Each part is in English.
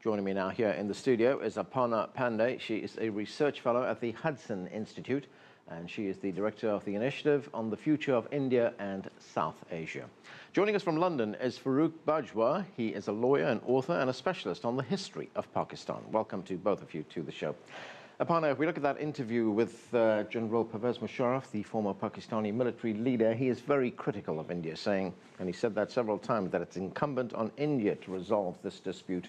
Joining me now here in the studio is Aparna Pandey. She is a research fellow at the Hudson Institute, and she is the director of the Initiative on the Future of India and South Asia. Joining us from London is Farrukh Bajwa. He is a lawyer, an author, and a specialist on the history of Pakistan. Welcome to both of you to the show. Aparna, if we look at that interview with General Pervez Musharraf, the former Pakistani military leader, he is very critical of India, saying, and he said that several times, that it's incumbent on India to resolve this dispute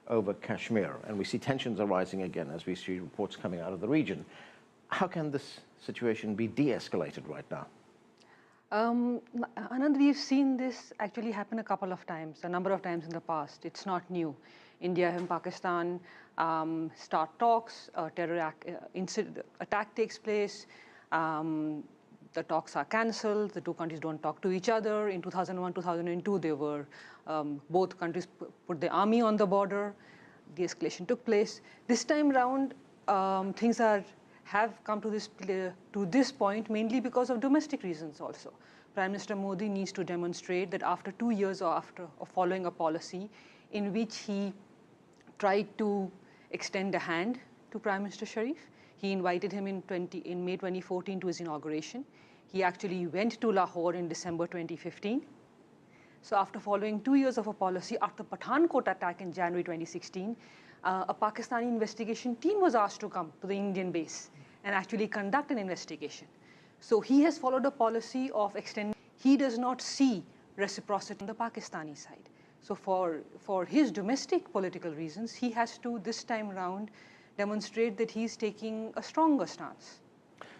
over Kashmir. And we see tensions arising again as we see reports coming out of the region. How can this situation be de-escalated right now? Anand, we've seen this actually happen a number of times in the past. It's not new. India and Pakistan start talks, a terror attack takes place, the talks are cancelled, the two countries don't talk to each other. In 2001, 2002, they were, both countries put the army on the border, de-escalation took place. This time round, things have come to this point mainly because of domestic reasons also. Prime Minister Modi needs to demonstrate that after 2 years of following a policy in which he tried to extend a hand to Prime Minister Sharif. He invited him in May 2014 to his inauguration. He actually went to Lahore in December 2015. So after following 2 years of a policy, after Pathankot attack in January 2016, a Pakistani investigation team was asked to come to the Indian base and actually conduct an investigation. So he has followed a policy of extending. He does not see reciprocity on the Pakistani side. So for his domestic political reasons, he has to, this time round, demonstrate that he's taking a stronger stance.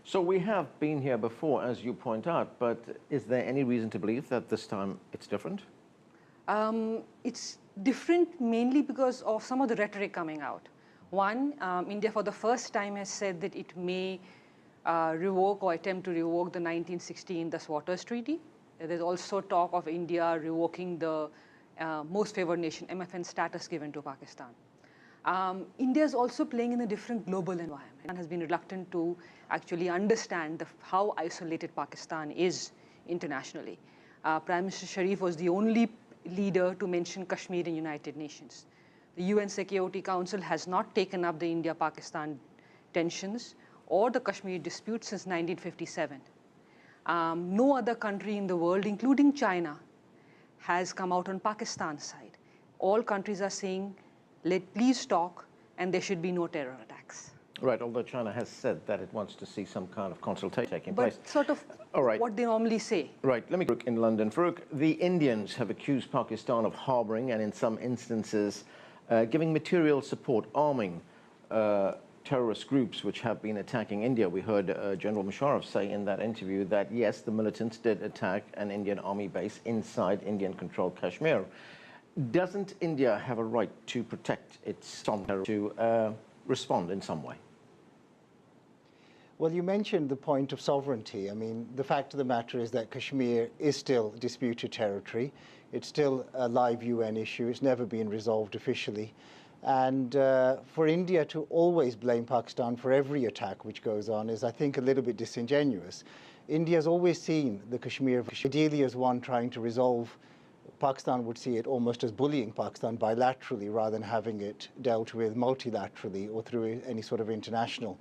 So we have been here before, as you point out, but is there any reason to believe that this time it's different? It's different mainly because of some of the rhetoric coming out. One, India for the first time has said that it may revoke or attempt to revoke the 1960 Indus Waters Treaty. There's also talk of India revoking the most favored nation, MFN status given to Pakistan. India is also playing in a different global environment and has been reluctant to actually understand how isolated Pakistan is internationally. Prime Minister Sharif was the only leader to mention Kashmir in United Nations. The UN Security Council has not taken up the India-Pakistan tensions or the Kashmir dispute since 1957. No other country in the world, including China, has come out on Pakistan's side. All countries are saying, please talk, and there should be no terror attacks. Right, although China has said that it wants to see some kind of consultation taking place. But sort of what they normally say. Right, let me look in London. Farrukh, the Indians have accused Pakistan of harboring and in some instances giving material support, arming terrorist groups which have been attacking India. We heard General Musharraf say in that interview that yes, the militants did attack an Indian army base inside Indian-controlled Kashmir. Doesn't India have a right to protect its terror, to respond in some way? Well, you mentioned the point of sovereignty. I mean, the fact of the matter is that Kashmir is still disputed territory. It's still a live UN issue. It's never been resolved officially. And for India to always blame Pakistan for every attack which goes on is, I think, a little bit disingenuous. India's always seen the Kashmir ideally as one trying to resolve. Pakistan would see it almost as bullying Pakistan bilaterally rather than having it dealt with multilaterally or through any sort of international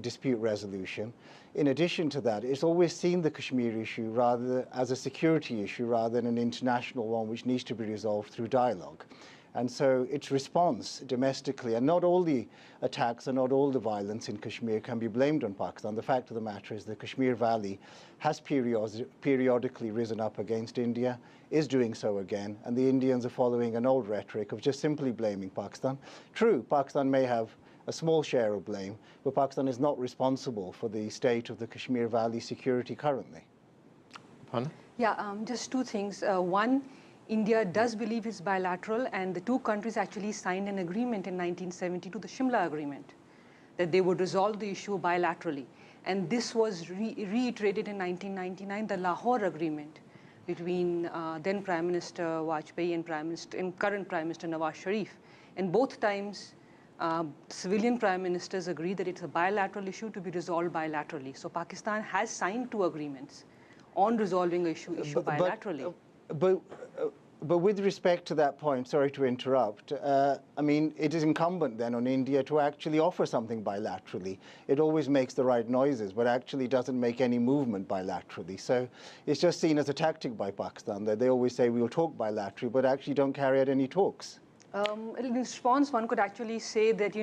dispute resolution. In addition to that, it's always seen the Kashmir issue rather as a security issue rather than an international one which needs to be resolved through dialogue. And so its response domestically, and not all the attacks and not all the violence in Kashmir can be blamed on Pakistan. The fact of the matter is the Kashmir Valley has periodically risen up against India, is doing so again, and the Indians are following an old rhetoric of just simply blaming Pakistan. True, Pakistan may have a small share of blame, but Pakistan is not responsible for the state of the Kashmir Valley security currently. Pardon? Yeah, just two things. One, India does believe it's bilateral, and the two countries actually signed an agreement in 1972, the Shimla Agreement, that they would resolve the issue bilaterally. And this was reiterated in 1999, the Lahore Agreement between then Prime Minister Vajpayee and current Prime Minister Nawaz Sharif. And both times, civilian prime ministers agreed that it's a bilateral issue to be resolved bilaterally. So Pakistan has signed two agreements on resolving the issue bilaterally. But with respect to that point, sorry to interrupt, I mean, it is incumbent then on India to actually offer something bilaterally. It always makes the right noises, but actually doesn't make any movement bilaterally. So it's just seen as a tactic by Pakistan that they always say we'll talk bilaterally, but actually don't carry out any talks. In response, one could actually say that,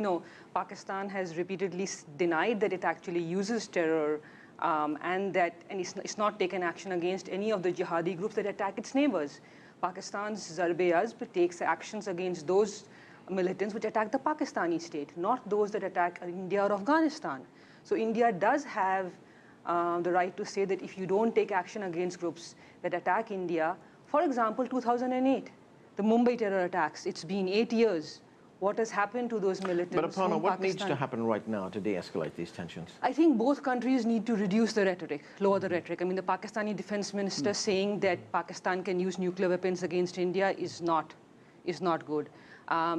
Pakistan has repeatedly denied that it actually uses terror and it's not taken action against any of the jihadi groups that attack its neighbors. Pakistan's Zarb-e-Azb takes actions against those militants which attack the Pakistani state, not those that attack India or Afghanistan. So India does have the right to say that if you don't take action against groups that attack India, for example, 2008, the Mumbai terror attacks, it's been 8 years. What has happened to those militants? But Aparna, what needs to happen right now to de-escalate these tensions? I think both countries need to reduce the rhetoric, lower the rhetoric. I mean, the Pakistani defense minister saying that Pakistan can use nuclear weapons against India is not good.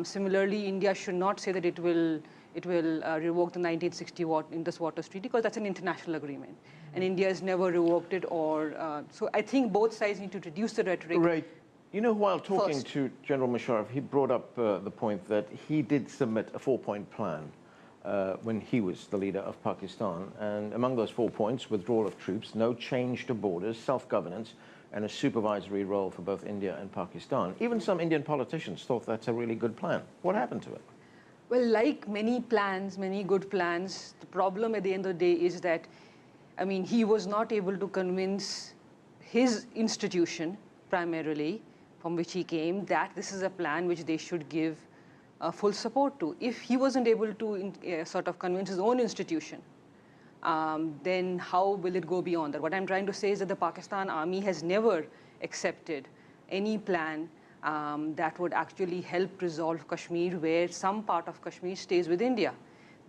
Similarly, India should not say that it will revoke the 1960 Indus Waters Treaty, because that's an international agreement, and India has never revoked it. So I think both sides need to reduce the rhetoric. Right. While talking to General Musharraf, he brought up the point that he did submit a 4-point plan when he was the leader of Pakistan. And among those 4 points, withdrawal of troops, no change to borders, self-governance, and a supervisory role for both India and Pakistan. Even some Indian politicians thought that's a really good plan. What happened to it? Well, like many plans, many good plans, the problem at the end of the day is that, I mean, he was not able to convince his institution, primarily, from which he came, that this is a plan which they should give full support to. If he wasn't able to sort of convince his own institution, then how will it go beyond that? What I'm trying to say is that the Pakistan army has never accepted any plan that would actually help resolve Kashmir, where some part of Kashmir stays with India.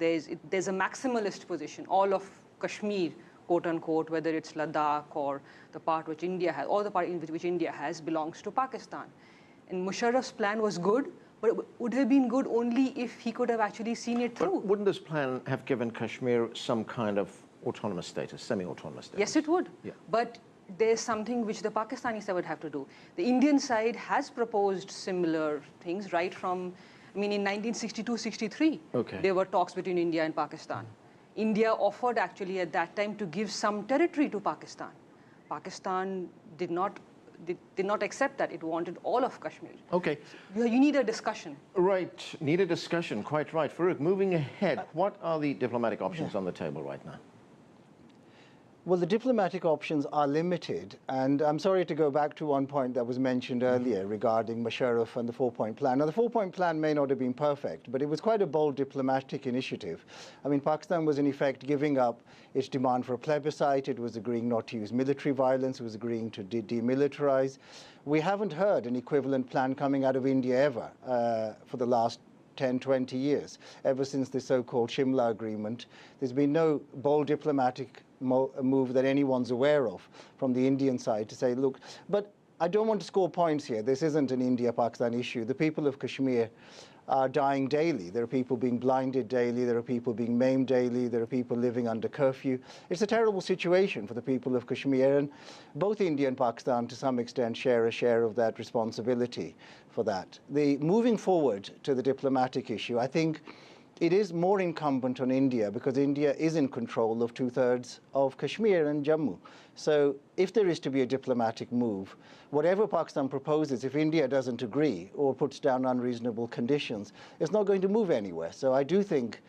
There's a maximalist position. All of Kashmir, quote unquote, whether it's Ladakh or the part which India has, or the part in which India has, belongs to Pakistan. And Musharraf's plan was good, but it would have been good only if he could have actually seen it through. But wouldn't this plan have given Kashmir some kind of autonomous status, semi-autonomous status? Yes, it would. Yeah. But there's something which the Pakistani side would have to do. The Indian side has proposed similar things right from, I mean, in 1962-63, there were talks between India and Pakistan. India offered actually at that time to give some territory to Pakistan. Pakistan did not accept that. It wanted all of Kashmir. Okay. You need a discussion. Right, need a discussion, quite right. Farooq, moving ahead, what are the diplomatic options on the table right now? Well, the diplomatic options are limited, and I'm sorry to go back to one point that was mentioned earlier regarding Musharraf and the 4-point plan. Now, the 4-point plan may not have been perfect, but it was quite a bold diplomatic initiative. I mean, Pakistan was in effect giving up its demand for a plebiscite. It was agreeing not to use military violence. It was agreeing to demilitarize. We haven't heard an equivalent plan coming out of India ever for the last 10, 20 years. Ever since the so-called Shimla Agreement, there's been no bold diplomatic move that anyone's aware of from the Indian side to say, look, but I don't want to score points here. This isn't an India-Pakistan issue. The people of Kashmir are dying daily. There are people being blinded daily. There are people being maimed daily. There are people living under curfew. It's a terrible situation for the people of Kashmir, and both India and Pakistan to some extent share a share of that responsibility for that. Moving forward to the diplomatic issue, I think it is more incumbent on India because India is in control of 2/3 of Kashmir and Jammu. So if there is to be a diplomatic move, whatever Pakistan proposes, if India doesn't agree or puts down unreasonable conditions, it's not going to move anywhere. So I do think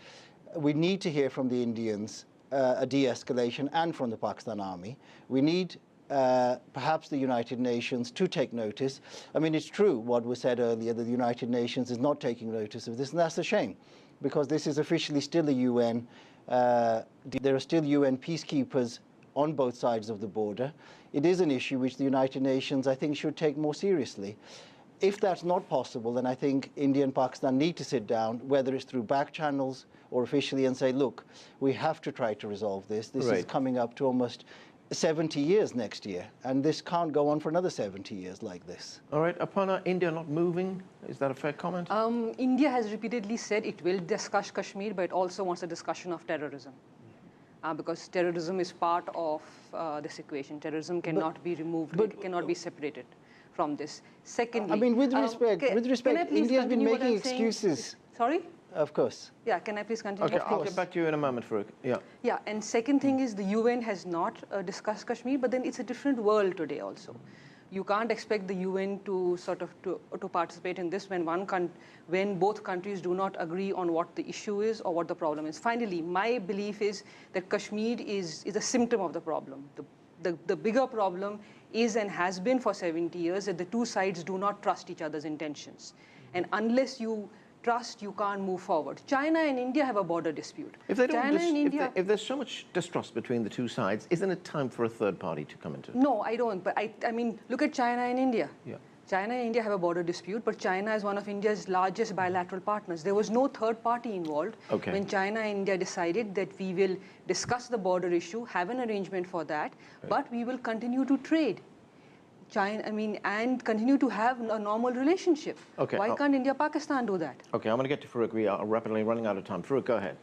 we need to hear from the Indians a de-escalation and from the Pakistan army. We need perhaps the United Nations to take notice. I mean, it's true what was said earlier, that the United Nations is not taking notice of this, and that's a shame, because this is officially still a UN. There are still UN peacekeepers on both sides of the border. It is an issue which the United Nations, I think, should take more seriously. If that's not possible, then I think India and Pakistan need to sit down, whether it's through back channels or officially, and say, look, we have to try to resolve this. This is coming up to almost 70 years next year, and this can't go on for another 70 years like this. All right, Aparna, India not moving, is that a fair comment? India has repeatedly said it will discuss Kashmir, but it also wants a discussion of terrorism. Because terrorism is part of this equation. Terrorism cannot be removed, it cannot be separated from this. Secondly, I mean, with respect, can I please India's been continue what making I'm saying? excuses. Sorry? Of course. Yeah, can I please continue? Okay, I'll get back to you in a moment, Farooq. Yeah. Yeah, and second thing is the UN has not discussed Kashmir, but then it's a different world today also. You can't expect the UN to sort of to participate in this when both countries do not agree on what the issue is or what the problem is. Finally, my belief is that Kashmir is a symptom of the problem. The bigger problem is and has been for 70 years that the two sides do not trust each other's intentions. And unless you trust, you can't move forward. China and India have a border dispute. If they don't, China and India, if there's so much distrust between the two sides, isn't it time for a third party to come into it? no, I don't. But I mean, look at China and India. Yeah. China and India have a border dispute, but China is one of India's largest bilateral partners. There was no third party involved when China and India decided that we will discuss the border issue, have an arrangement for that, but we will continue to trade. And continue to have a normal relationship. Okay, Why can't India, Pakistan do that? Okay, I'm going to get to Farooq. We are rapidly running out of time. Farooq, go ahead.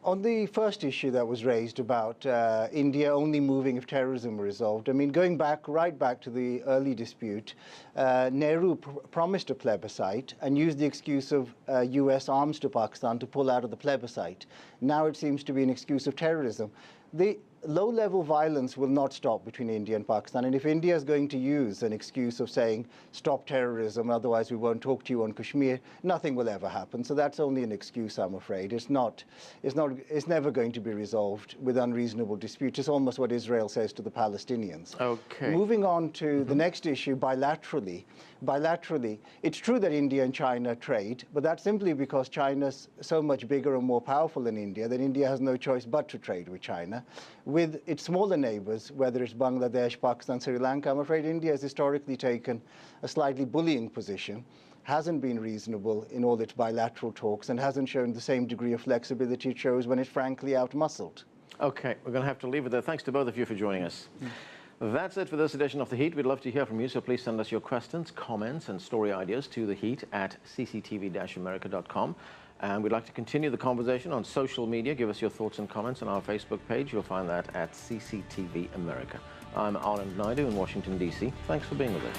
On the first issue that was raised about India only moving if terrorism were resolved, I mean, going right back to the early dispute, Nehru promised a plebiscite and used the excuse of US arms to Pakistan to pull out of the plebiscite. Now it seems to be an excuse of terrorism. The low-level violence will not stop between India and Pakistan. And if India is going to use an excuse of saying, stop terrorism, otherwise we won't talk to you on Kashmir, nothing will ever happen. So that's only an excuse, I'm afraid. It's never going to be resolved with unreasonable disputes. It's almost what Israel says to the Palestinians. Okay. Moving on to the next issue, bilaterally, it's true that India and China trade, but that's simply because China's so much bigger and more powerful than India that India has no choice but to trade with China. With its smaller neighbors, whether it's Bangladesh, Pakistan, Sri Lanka, I'm afraid India has historically taken a slightly bullying position, hasn't been reasonable in all its bilateral talks, and hasn't shown the same degree of flexibility it shows when it's frankly outmuscled. Okay, we're going to have to leave it there. Thanks to both of you for joining us. That's it for this edition of The Heat. We'd love to hear from you, so please send us your questions, comments, and story ideas to theheat@cctv-america.com. And we'd like to continue the conversation on social media. Give us your thoughts and comments on our Facebook page. You'll find that at CCTV America. I'm Anand Naidu in Washington, D.C. Thanks for being with us.